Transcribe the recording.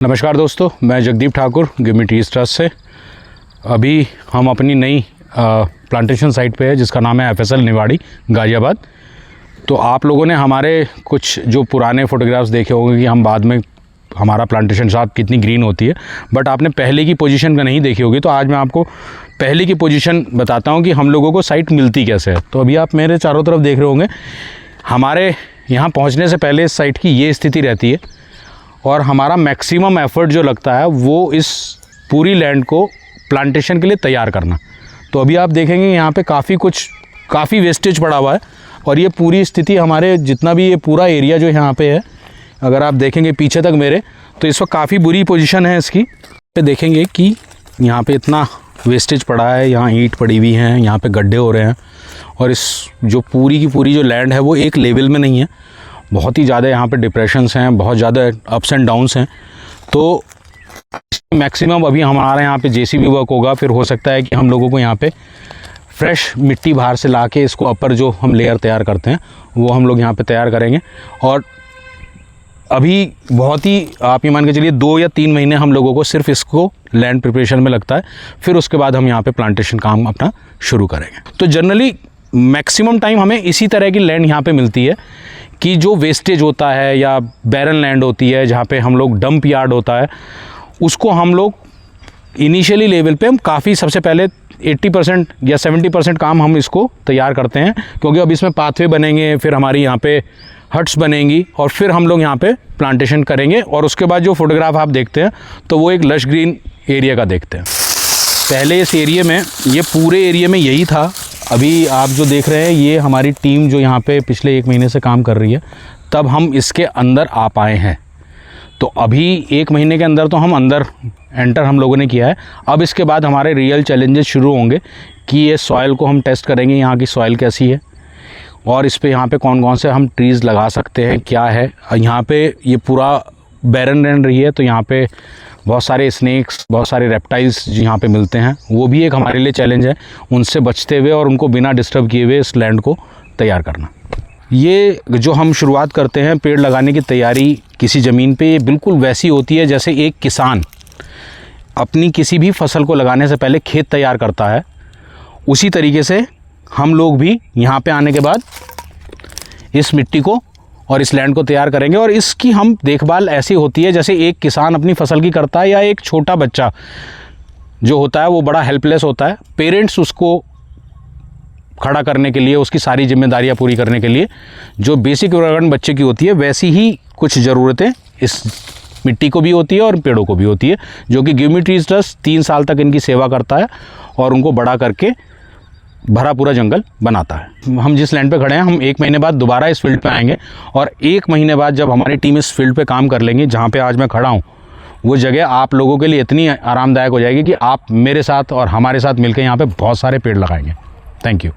नमस्कार दोस्तों, मैं Jagdeep Thakur give trees trust से। अभी हम अपनी नई प्लांटेशन साइट पे है जिसका नाम है FSL निवाड़ी गाज़ियाबाद। तो आप लोगों ने हमारे कुछ जो पुराने फ़ोटोग्राफ्स देखे होंगे कि हम बाद में हमारा प्लांटेशन साथ कितनी ग्रीन होती है, बट आपने पहले की पोजीशन का नहीं देखी होगी। तो आज मैं आपको पहले की पोजीशन बताता हूँ कि हम लोगों को साइट मिलती कैसे है। तो अभी आप मेरे चारों तरफ देख रहे होंगे, हमारे यहाँ पहुँचने से पहले इस साइट की ये स्थिति रहती है और हमारा मैक्सिमम एफ़र्ट जो लगता है वो इस पूरी लैंड को प्लांटेशन के लिए तैयार करना। तो अभी आप देखेंगे यहाँ पे काफ़ी वेस्टेज पड़ा हुआ है और ये पूरी स्थिति हमारे जितना भी ये पूरा एरिया जो यहाँ पे है, अगर आप देखेंगे पीछे तक मेरे, तो इस वक्त काफ़ी बुरी पोजीशन है इसकी। पे देखेंगे कि यहाँ पे इतना वेस्टेज पड़ा है, यहाँ ईंट पड़ी हुई हैं, यहाँ पे गड्ढे हो रहे हैं और इस जो पूरी की पूरी जो लैंड है वो एक लेवल में नहीं है। बहुत ही ज़्यादा यहाँ पे डिप्रेशंस हैं, बहुत ज़्यादा अप्स एंड डाउन्स हैं। तो मैक्सिमम अभी हमारे यहाँ पे JCB वर्क होगा, फिर हो सकता है कि हम लोगों को यहाँ पे फ्रेश मिट्टी बाहर से ला के इसको अपर जो हम लेयर तैयार करते हैं वो हम लोग यहाँ पे तैयार करेंगे। और अभी बहुत ही आप ये मान के चलिए 2 या 3 महीने हम लोगों को सिर्फ इसको लैंड प्रिपरेशन में लगता है, फिर उसके बाद हम यहाँ पे प्लांटेशन काम अपना शुरू करेंगे। तो जनरली मैक्सिमम टाइम हमें इसी तरह की लैंड यहाँ पे मिलती है कि जो वेस्टेज होता है या बैरन लैंड होती है, जहाँ पे हम लोग डंप यार्ड होता है, उसको हम लोग इनिशियली लेवल पे हम काफ़ी सबसे पहले 80% या 70% काम हम इसको तैयार करते हैं, क्योंकि अब इसमें पाथवे बनेंगे, फिर हमारी यहाँ पे हट्स बनेंगी और फिर हम लोग यहाँ पे प्लांटेशन करेंगे। और उसके बाद जो फोटोग्राफ आप देखते हैं तो वो एक लश ग्रीन एरिया का देखते हैं। पहले इस एरिया में, ये पूरे एरिया में यही था। अभी आप जो देख रहे हैं ये हमारी टीम जो यहाँ पे पिछले 1 महीने से काम कर रही है, तब हम इसके अंदर आ पाए हैं। तो अभी 1 महीने के अंदर तो हम अंदर एंटर हम लोगों ने किया है। अब इसके बाद हमारे रियल चैलेंजेस शुरू होंगे कि ये सॉइल को हम टेस्ट करेंगे, यहाँ की सॉइल कैसी है और इस पे यहाँ पे कौन कौन से हम ट्रीज़ लगा सकते हैं, क्या है। यहाँ पे ये पूरा बैरन लैंड रही है, तो यहाँ पे बहुत सारे स्नेक्स, बहुत सारे रेप्टाइल्स यहाँ पे मिलते हैं, वो भी एक हमारे लिए चैलेंज है, उनसे बचते हुए और उनको बिना डिस्टर्ब किए हुए इस लैंड को तैयार करना। ये जो हम शुरुआत करते हैं पेड़ लगाने की तैयारी किसी ज़मीन पे, ये बिल्कुल वैसी होती है जैसे एक किसान अपनी किसी भी फसल को लगाने से पहले खेत तैयार करता है। उसी तरीके से हम लोग भी यहाँ पे आने के बाद इस मिट्टी को और इस लैंड को तैयार करेंगे और इसकी हम देखभाल ऐसी होती है जैसे एक किसान अपनी फसल की करता है, या एक छोटा बच्चा जो होता है वो बड़ा हेल्पलेस होता है। पेरेंट्स उसको खड़ा करने के लिए, उसकी सारी जिम्मेदारियां पूरी करने के लिए जो बेसिक रिक्वायरमेंट बच्चे की होती है, वैसी ही कुछ ज़रूरतें इस मिट्टी को भी होती है और पेड़ों को भी होती है, जो कि गिव ट्रीज ट्रस्ट 3 साल तक इनकी सेवा करता है और उनको बड़ा करके भरा पूरा जंगल बनाता है। हम जिस लैंड पे खड़े हैं, हम 1 महीने बाद दोबारा इस फील्ड पे आएंगे और 1 महीने बाद जब हमारी टीम इस फील्ड पे काम कर लेंगे, जहाँ पे आज मैं खड़ा हूँ, वो जगह आप लोगों के लिए इतनी आरामदायक हो जाएगी कि आप मेरे साथ और हमारे साथ मिलकर यहाँ पे बहुत सारे पेड़ लगाएंगे। Thank you.